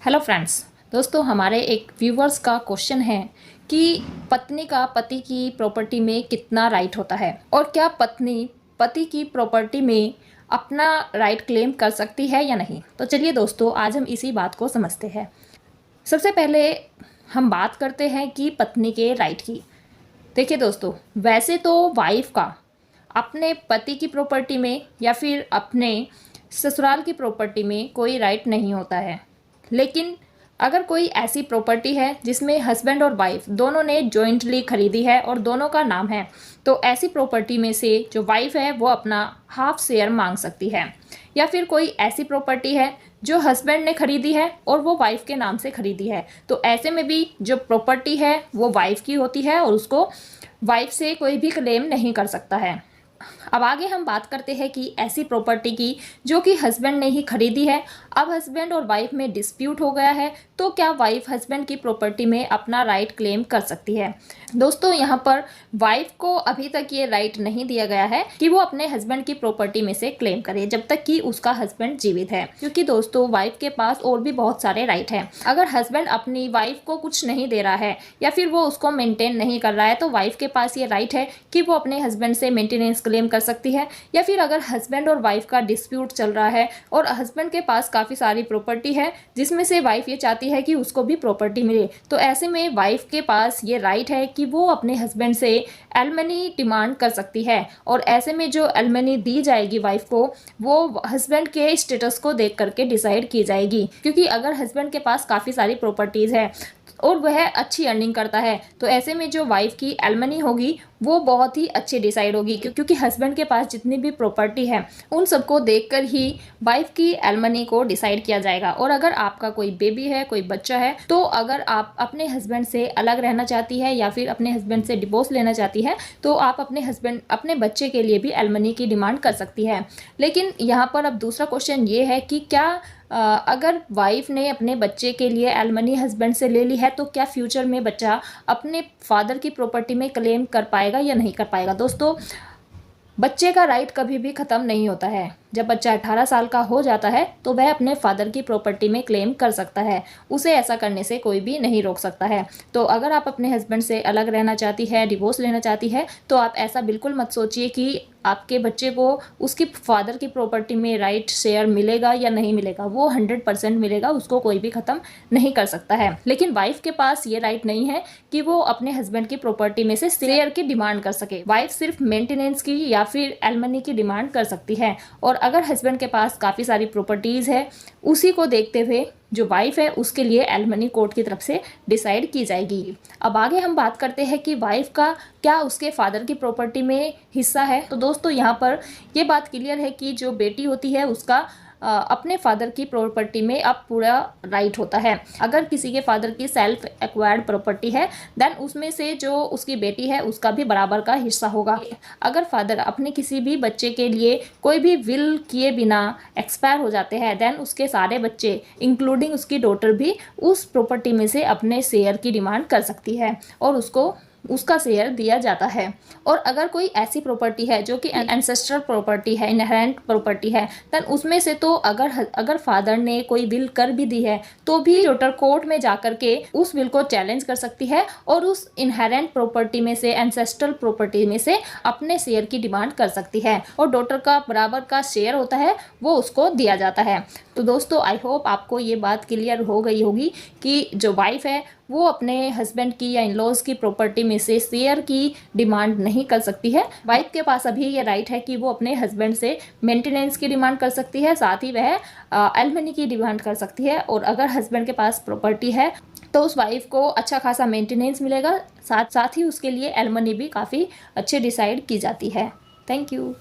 Hello friends, दोस्तों हमारे एक व्यूवर्स का क्वेश्चन है कि पत्नी का पति की प्रॉपर्टी में कितना राइट होता है और क्या पत्नी पति की प्रॉपर्टी में अपना राइट क्लेम कर सकती है या नहीं। तो चलिए दोस्तों, आज हम इसी बात को समझते हैं। सबसे पहले हम बात करते हैं कि पत्नी के राइट की। देखिए दोस्तों, वैसे तो वाइफ का अपने पति की प्रॉपर्टी में या फिर अपने ससुराल की प्रॉपर्टी में कोई राइट नहीं होता है, लेकिन अगर कोई ऐसी प्रॉपर्टी है जिसमें हस्बैंड और वाइफ दोनों ने जॉइंटली खरीदी है और दोनों का नाम है, तो ऐसी प्रॉपर्टी में से जो वाइफ है वो अपना हाफ शेयर मांग सकती है। या फिर कोई ऐसी प्रॉपर्टी है जो हस्बैंड ने खरीदी है और वो वाइफ के नाम से खरीदी है, तो ऐसे में भी जो प्रॉपर्टी है वो वाइफ की होती है और उसको वाइफ से कोई भी क्लेम नहीं कर सकता है। अब आगे हम बात करते हैं कि ऐसी प्रॉपर्टी की जो कि हस्बैंड ने ही खरीदी है, अब हस्बैंड और वाइफ में डिस्प्यूट हो गया है, तो क्या वाइफ हस्बैंड की प्रॉपर्टी में अपना राइट क्लेम कर सकती है। दोस्तों, यहाँ पर वाइफ को अभी तक ये राइट नहीं दिया गया है कि वो अपने हस्बैंड की प्रॉपर्टी में से क्लेम करे जब तक कि उसका हस्बैंड जीवित है, क्योंकि दोस्तों वाइफ के पास और भी बहुत सारे राइट हैं। अगर हस्बैंड अपनी वाइफ को कुछ नहीं दे रहा है या फिर वो उसको मेंटेन नहीं कर रहा है, तो वाइफ के पास ये राइट है कि वो अपने हस्बैंड से मेंटेनेंस क्लेम कर सकती है। या फिर अगर हस्बैंड और वाइफ का डिस्प्यूट चल रहा है और हस्बैंड के पास काफ़ी सारी प्रॉपर्टी है जिसमें से वाइफ ये चाहती है कि उसको भी प्रॉपर्टी मिले, तो ऐसे में वाइफ के पास ये राइट है कि वो अपने हस्बैंड से एलमनी डिमांड कर सकती है। और ऐसे में जो एलमनी दी जाएगी वाइफ को, वो हस्बैंड के स्टेटस को देख करके डिसाइड की जाएगी, क्योंकि अगर हस्बैंड के पास काफ़ी सारी प्रॉपर्टीज़ है और वह अच्छी अर्निंग करता है, तो ऐसे में जो वाइफ की एलमनी होगी वो बहुत ही अच्छी डिसाइड होगी, क्योंकि हस्बैंड के पास जितनी भी प्रॉपर्टी है उन सबको देखकर ही वाइफ की एलमनी को डिसाइड किया जाएगा। और अगर आपका कोई बेबी है, कोई बच्चा है, तो अगर आप अपने हस्बैंड से अलग रहना चाहती है या फिर अपने हस्बैंड से डिवोर्स लेना चाहती है, तो आप अपने बच्चे के लिए भी एलमनी की डिमांड कर सकती है। लेकिन यहाँ पर अब दूसरा क्वेश्चन ये है कि क्या अगर वाइफ ने अपने बच्चे के लिए एलमनी हस्बैंड से ले ली है, तो क्या फ्यूचर में बच्चा अपने फादर की प्रॉपर्टी में क्लेम कर पाएगा या नहीं कर पाएगा। दोस्तों, बच्चे का राइट कभी भी ख़त्म नहीं होता है। जब बच्चा 18 साल का हो जाता है तो वह अपने फादर की प्रॉपर्टी में क्लेम कर सकता है, उसे ऐसा करने से कोई भी नहीं रोक सकता है। तो अगर आप अपने हस्बैंड से अलग रहना चाहती है, डिवोर्स लेना चाहती है, तो आप ऐसा बिल्कुल मत सोचिए कि आपके बच्चे को उसकी फादर की प्रॉपर्टी में राइट शेयर मिलेगा या नहीं मिलेगा। वो 100% मिलेगा, उसको कोई भी ख़त्म नहीं कर सकता है। लेकिन वाइफ के पास ये राइट नहीं है कि वो अपने हस्बैंड की प्रॉपर्टी में से शेयर की डिमांड कर सके। वाइफ सिर्फ मेंटेनेंस की या फिर एलमनी की डिमांड कर सकती है। और अगर हस्बैंड के पास काफ़ी सारी प्रॉपर्टीज़ है, उसी को देखते हुए जो वाइफ है उसके लिए एलमनी कोर्ट की तरफ से डिसाइड की जाएगी। अब आगे हम बात करते हैं कि वाइफ का क्या उसके फादर की प्रॉपर्टी में हिस्सा है। तो दोस्तों, यहाँ पर ये बात क्लियर है कि जो बेटी होती है उसका अपने फादर की प्रॉपर्टी में अब पूरा राइट होता है। अगर किसी के फादर की सेल्फ एक्वायर्ड प्रॉपर्टी है, देन उसमें से जो उसकी बेटी है उसका भी बराबर का हिस्सा होगा। अगर फादर अपने किसी भी बच्चे के लिए कोई भी विल किए बिना एक्सपायर हो जाते हैं, देन उसके सारे बच्चे इंक्लूडिंग उसकी डॉटर भी उस प्रॉपर्टी में से अपने शेयर की डिमांड कर सकती है और उसको उसका शेयर दिया जाता है। और अगर कोई ऐसी प्रॉपर्टी है जो कि एंसेस्ट्रल प्रॉपर्टी है, इनहेरेंट प्रॉपर्टी है, देन उसमें से तो अगर फादर ने कोई विल कर भी दी है, तो भी डॉटर कोर्ट में जाकर के उस विल को चैलेंज कर सकती है और उस इनहेरेंट प्रॉपर्टी में से, एंसेस्ट्रल प्रॉपर्टी में से अपने शेयर की डिमांड कर सकती है और डॉटर का बराबर का शेयर होता है वो उसको दिया जाता है। तो दोस्तों, आई होप आपको ये बात क्लियर हो गई होगी कि जो वाइफ है वो अपने हस्बैंड की या इन-लॉज की प्रॉपर्टी में से शेयर की डिमांड नहीं कर सकती है। वाइफ के पास अभी ये राइट है कि वो अपने हस्बैंड से मेंटेनेंस की डिमांड कर सकती है, साथ ही वह एलमनी की डिमांड कर सकती है। और अगर हस्बैंड के पास प्रॉपर्टी है तो उस वाइफ को अच्छा खासा मेंटेनेंस मिलेगा, साथ साथ ही उसके लिए एलमनी भी काफ़ी अच्छे डिसाइड की जाती है। Thank you.